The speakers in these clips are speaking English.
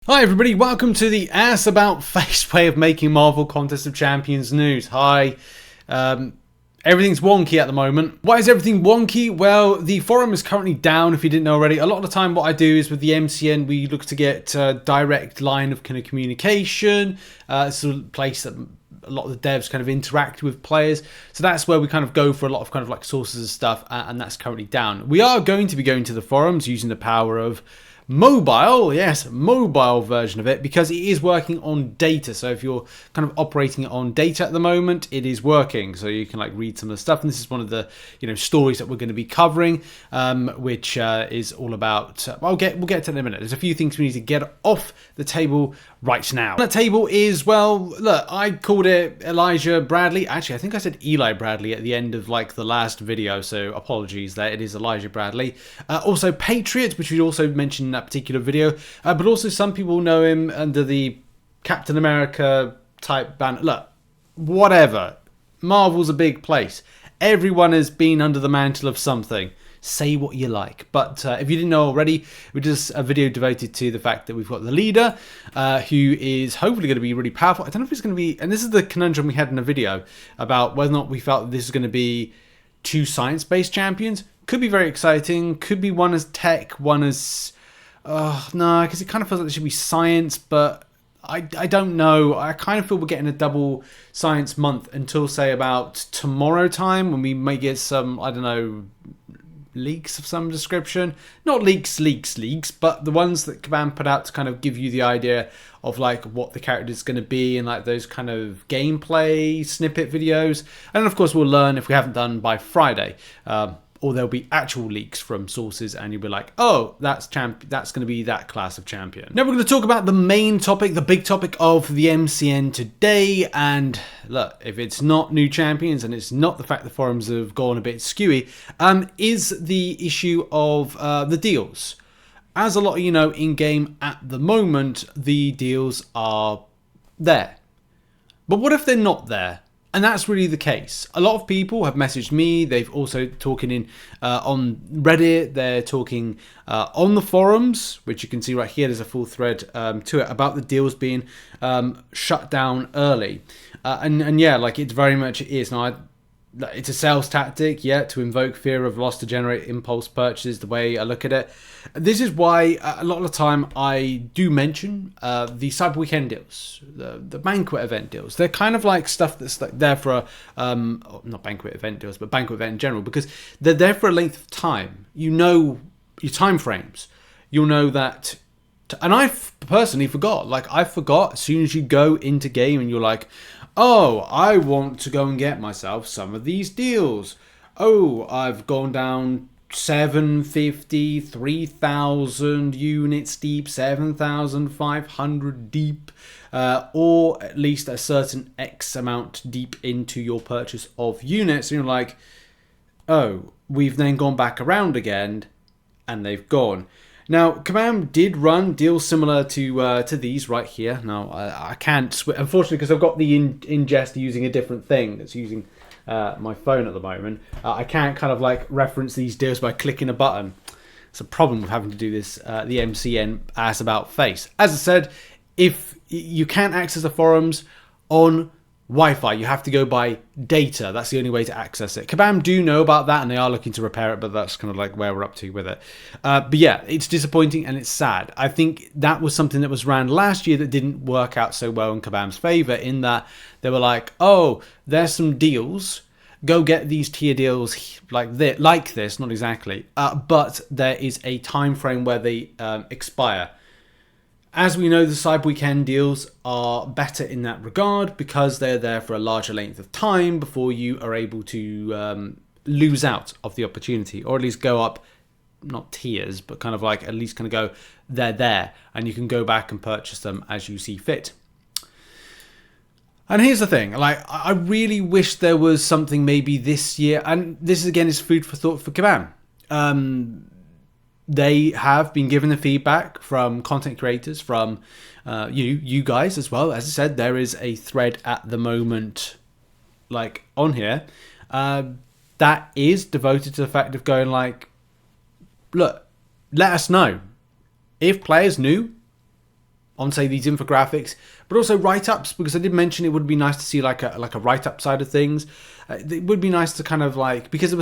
Hi everybody, welcome to the ass about face way of making Marvel Contest of Champions news. Hi, everything's wonky at the moment. Why is everything wonky? Well, the forum is currently down, if you didn't know already. A lot of the time what I do is with the MCN, we look to get a direct line of kind of communication. It's a place that a lot of the devs kind of interact with players. So that's where we kind of go for a lot of kind of like sources and stuff, and that's currently down. We are going to be going to the forums using the power of mobile, yes, mobile version of it, because it is working on data. So if you're kind of operating it on data at the moment, it is working. So you can like read some of the stuff, and this is one of the stories that we're going to be covering, which is all about. We'll get to it in a minute. There's a few things we need to get off the table right now. That table is, well, look, I called it Elijah Bradley. Actually, I think I said Eli Bradley at the end of like the last video, so apologies there. It is Elijah Bradley. Also Patriot, which we also mentioned in that particular video, but also some people know him under the Captain America type banner. Look, whatever. Marvel's a big place. Everyone has been under the mantle of something. Say what you like. But if you didn't know already, we did a video devoted to the fact that we've got the leader, who is hopefully going to be really powerful. I don't know if it's going to be, and this is the conundrum we had in the video about whether or not we felt that this is going to be two science-based champions. Could be very exciting. Could be one as tech, one as no, because it kind of feels like there should be science, but I don't know. I kind of feel we're getting a double science month until, say, about tomorrow time, when we may get some, I don't know, leaks of some description. Not leaks, but the ones that Kabam put out to kind of give you the idea of like what the character is going to be, and like those kind of gameplay snippet videos. And of course we'll learn if we haven't done by Friday. Or there'll be actual leaks from sources, and you'll be like, oh, that's going to be that class of champion. Now we're going to talk about the main topic, the big topic of the MCN today. And look, if it's not new champions, and it's not the fact the forums have gone a bit skewy, is the issue of the deals. As a lot of you know, in-game at the moment, the deals are there. But what if they're not there? And that's really the case. A lot of people have messaged me. They've also talking in on Reddit. They're talking on the forums, which you can see right here. There's a full thread to it about the deals being shut down early. And yeah, like it very much is. Now, it's a sales tactic, yeah, to invoke fear of loss to generate impulse purchases, the way I look at it. This is why a lot of the time I do mention the Cyber Weekend deals, the banquet event deals. They're kind of like stuff that's like there for not banquet event deals, but banquet event in general, because they're there for a length of time. You know your time frames. You'll know that. And I personally forgot. Like, I forgot as soon as you go into game and you're like, oh, I want to go and get myself some of these deals. Oh, I've gone down 750, 3,000 units deep, 7,500 deep, or at least a certain X amount deep into your purchase of units. And you're like, oh, we've then gone back around again, and they've gone. Now, Kabam did run deals similar to these right here. Now, I can't, unfortunately, because I've got the ingest using a different thing that's using my phone at the moment. I can't kind of like reference these deals by clicking a button. It's a problem with having to do this, the MCN ass about face. As I said, if you can't access the forums on Wi-Fi, you have to go by data. That's the only way to access it. Kabam do know about that, and they are looking to repair it, but that's kind of like where we're up to with it. But yeah, it's disappointing and it's sad. I think that was something that was ran last year that didn't work out so well in Kabam's favor, in that they were like, oh, there's some deals, go get these tier deals like this, not exactly, but there is a time frame where they expire. As we know, the Cyber Weekend deals are better in that regard because they're there for a larger length of time before you are able to lose out of the opportunity, or at least go up, not tiers, but kind of like at least kind of go, they're there, and you can go back and purchase them as you see fit. And here's the thing, like, I really wish there was something maybe this year, and this again is food for thought for Kabam. They have been given the feedback from content creators, from you guys as well. As I said, there is a thread at the moment, like on here, that is devoted to the fact of going like, look, let us know if players knew say these infographics, but also write-ups, because I did mention it would be nice to see like a write-up side of things. It would be nice to kind of like, because there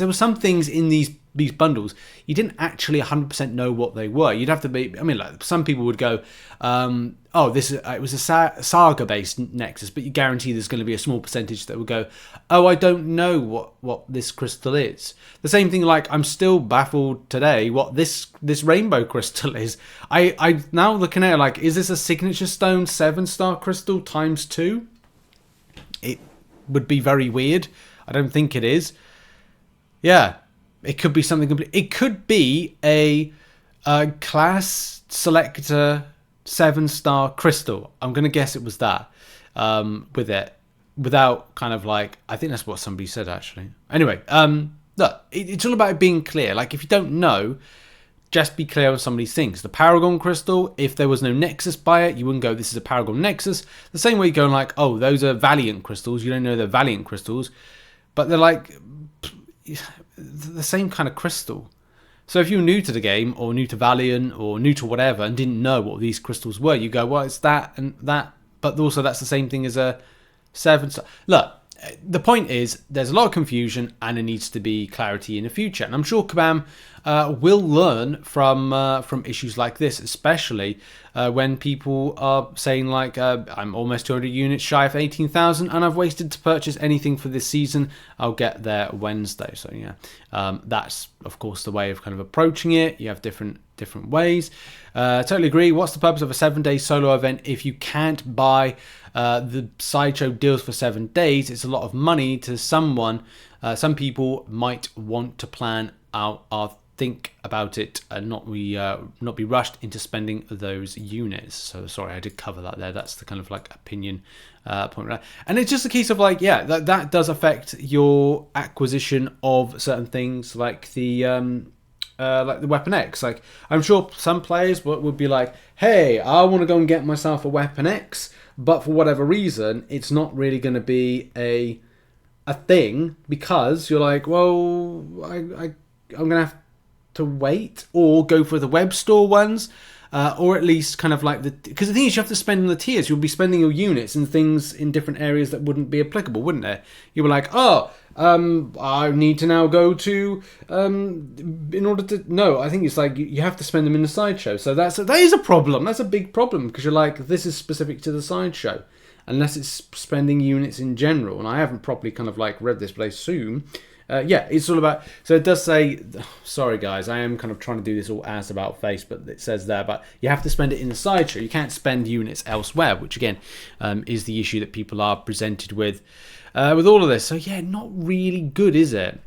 were some things in these bundles you didn't actually 100% know what they were. You'd have to be, I mean, like some people would go, oh, this is it was a Saga based Nexus, but you guarantee there's going to be a small percentage that would go, oh, I don't know what this crystal is. The same thing, like I'm still baffled today what this rainbow crystal is. I now looking at it like, is this a signature stone 7-star crystal times 2? It would be very weird. I don't think it is. Yeah, it could be something complete. It could be a class selector 7-star crystal. I'm gonna guess it was that. With it, without kind of like, I think that's what somebody said actually. Anyway, look, it's all about being clear. Like if you don't know, just be clear on some of these things. The Paragon crystal, if there was no Nexus by it, you wouldn't go, this is a Paragon Nexus. The same way you're going like, oh, those are Valiant crystals. You don't know they're Valiant crystals. But they're like the same kind of crystal. So if you're new to the game, or new to Valiant, or new to whatever, and didn't know what these crystals were, you go, well, it's that and that. But also that's the same thing as a 7-star. Look, the point is, there's a lot of confusion, and there needs to be clarity in the future. And I'm sure Kabam will learn from issues like this, especially when people are saying like, I'm almost 200 units shy of 18,000, and I've wasted to purchase anything for this season. I'll get there Wednesday. So yeah, that's of course the way of kind of approaching it. You have different ways. Totally agree. What's the purpose of a 7-day solo event if you can't buy the sideshow deals for 7 days? It's a lot of money to someone. Some people might want to plan out or think about it and not be rushed into spending those units. So sorry, I did cover that there. That's the kind of like opinion point, right? And it's just a case of like, yeah, that does affect your acquisition of certain things, like the Weapon X. Like I'm sure some players would be like, hey, I want to go and get myself a Weapon X, but for whatever reason it's not really going to be a thing, because you're like, well, I'm gonna have to wait, or go for the web store ones, or at least kind of like because the thing is, you have to spend on the tiers. You'll be spending your units and things in different areas that wouldn't be applicable, wouldn't there? You were like, oh, I need to now go to in order to, no, I think it's like you have to spend them in the sideshow. So that is a problem. That's a big problem, because you're like, this is specific to the sideshow, unless it's spending units in general. And I haven't properly kind of like read this, but I assume yeah, it's all about, so it does say, sorry guys, I am kind of trying to do this all as about face, but it says there, but you have to spend it in the sideshow. You can't spend units elsewhere, which again is the issue that people are presented with all of this. So yeah, not really good, is it?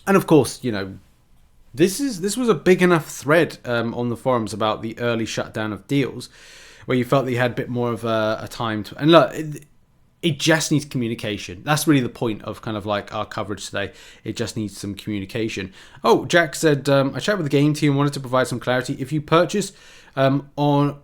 And of course, you know, this was a big enough thread on the forums about the early shutdown of deals, where you felt that you had a bit more of a time to, and look, it just needs communication. That's really the point of kind of like our coverage today. It just needs some communication. Oh, Jack said, I chatted with the game team, wanted to provide some clarity. If you purchase on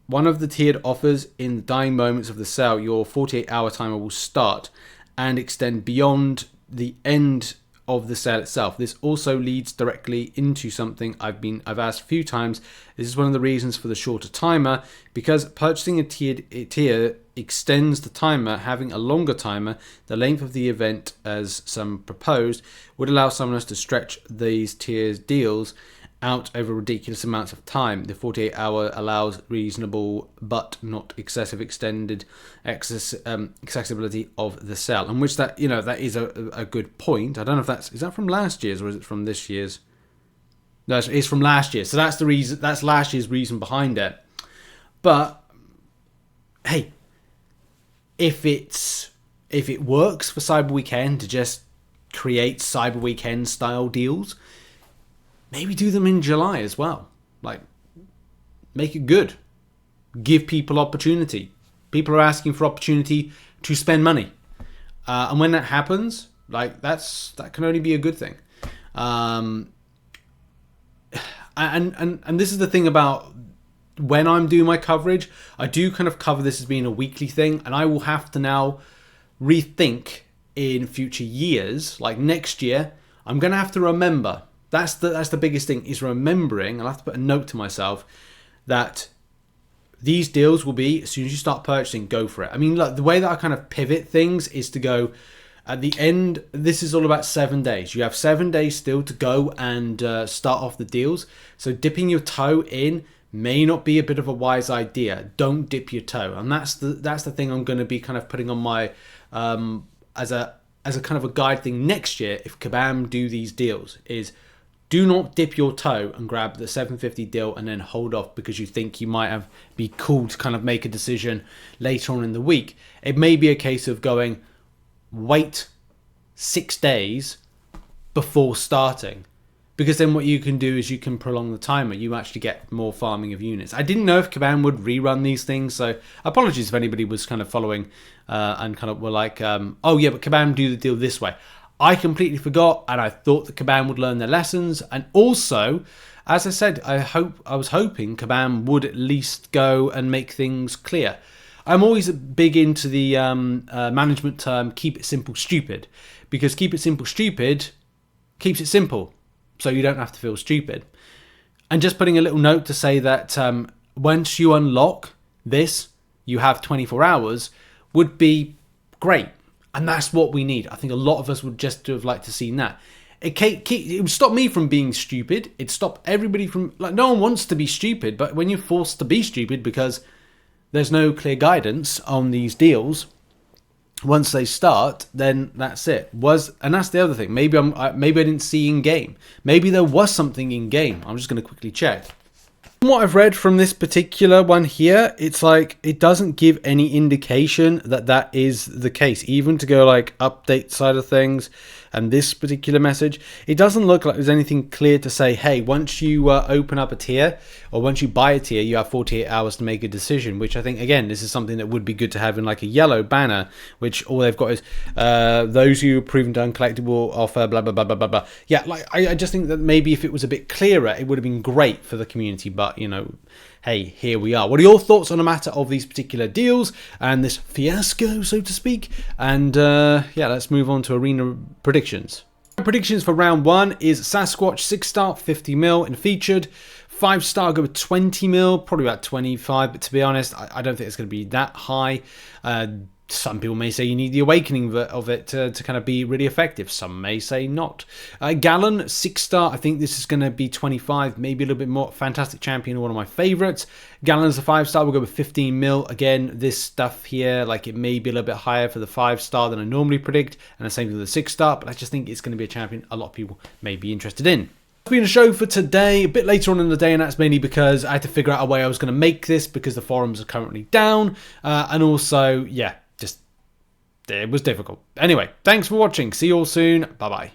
one of the tiered offers in the dying moments of the sale, your 48-hour timer will start and extend beyond the end of the sale itself. This also leads directly into something I've asked a few times. This is one of the reasons for the shorter timer, because purchasing a tier extends the timer. Having a longer timer, the length of the event, as some proposed, would allow summoners to stretch these tiers deals out over ridiculous amounts of time. The 48-hour allows reasonable but not excessive extended accessibility of the cell, and which that, you know, that is a good point. I don't know if is that from last year's or is it from this year's? No, it's from last year. So that's the reason. That's last year's reason behind it. But hey, if it works for Cyber Weekend to just create Cyber Weekend style deals, maybe do them in July as well. Like, make it good. Give people opportunity. People are asking for opportunity to spend money. And when that happens, like, that can only be a good thing. And this is the thing about when I'm doing my coverage, I do kind of cover this as being a weekly thing, and I will have to now rethink in future years, like next year, I'm going to have to remember. That's the biggest thing, is remembering. I'll have to put a note to myself that these deals will be, as soon as you start purchasing, go for it. I mean, look, the way that I kind of pivot things is to go at the end. This is all about 7 days. You have 7 days still to go and start off the deals. So dipping your toe in may not be a bit of a wise idea. Don't dip your toe, and that's the thing I'm going to be kind of putting on my as a kind of a guide thing next year. If Kabam do these deals, is do not dip your toe and grab the 750 deal and then hold off because you think you might be cool to kind of make a decision later on in the week. It may be a case of going, wait 6 days before starting, because then what you can do is you can prolong the timer. You actually get more farming of units. I didn't know if Kabam would rerun these things, so apologies if anybody was kind of following and kind of were like, oh yeah, but Kabam do the deal this way. I completely forgot, and I thought that Kabam would learn their lessons. And also, as I said, I was hoping Kabam would at least go and make things clear. I'm always big into the management term, keep it simple, stupid. Because keep it simple, stupid keeps it simple, so you don't have to feel stupid. And just putting a little note to say that once you unlock this, you have 24 hours, would be great. And that's what we need. I think a lot of us would just have liked to see that. It would stop me from being stupid. It'd stop everybody from... Like, no one wants to be stupid, but when you're forced to be stupid because there's no clear guidance on these deals, once they start, then that's it. And that's the other thing. Maybe I didn't see in game. Maybe there was something in game. I'm just going to quickly check. From what I've read from this particular one here, it's like it doesn't give any indication that that is the case. Even to go like update side of things and this particular message, it doesn't look like there's anything clear to say, hey, once you open up a tier or once you buy a tier, you have 48 hours to make a decision, which I think, again, this is something that would be good to have in like a yellow banner, which all they've got is those who are proven to uncollectible offer blah, blah, blah, blah, blah, blah. Yeah, like I just think that maybe if it was a bit clearer, it would have been great for the community, but, you know, hey, here we are. What are your thoughts on the matter of these particular deals and this fiasco, so to speak? And yeah, let's move on to arena predictions. Predictions for round 1 is Sasquatch 6-star, 50 mil in featured. 5-star, go with 20 mil, probably about 25, but to be honest, I don't think it's going to be that high. Some people may say you need the awakening of it to kind of be really effective. Some may say not. Gallon, 6-star. I think this is going to be 25, maybe a little bit more. Fantastic champion, one of my favorites. Gallon's a 5-star. We'll go with 15 mil. Again, this stuff here, like it may be a little bit higher for the 5-star than I normally predict. And the same with the 6-star. But I just think it's going to be a champion a lot of people may be interested in. It's been a show for today, a bit later on in the day, and that's mainly because I had to figure out a way I was going to make this because the forums are currently down. And also, yeah, just it was difficult. Anyway, thanks for watching. See you all soon. Bye-bye.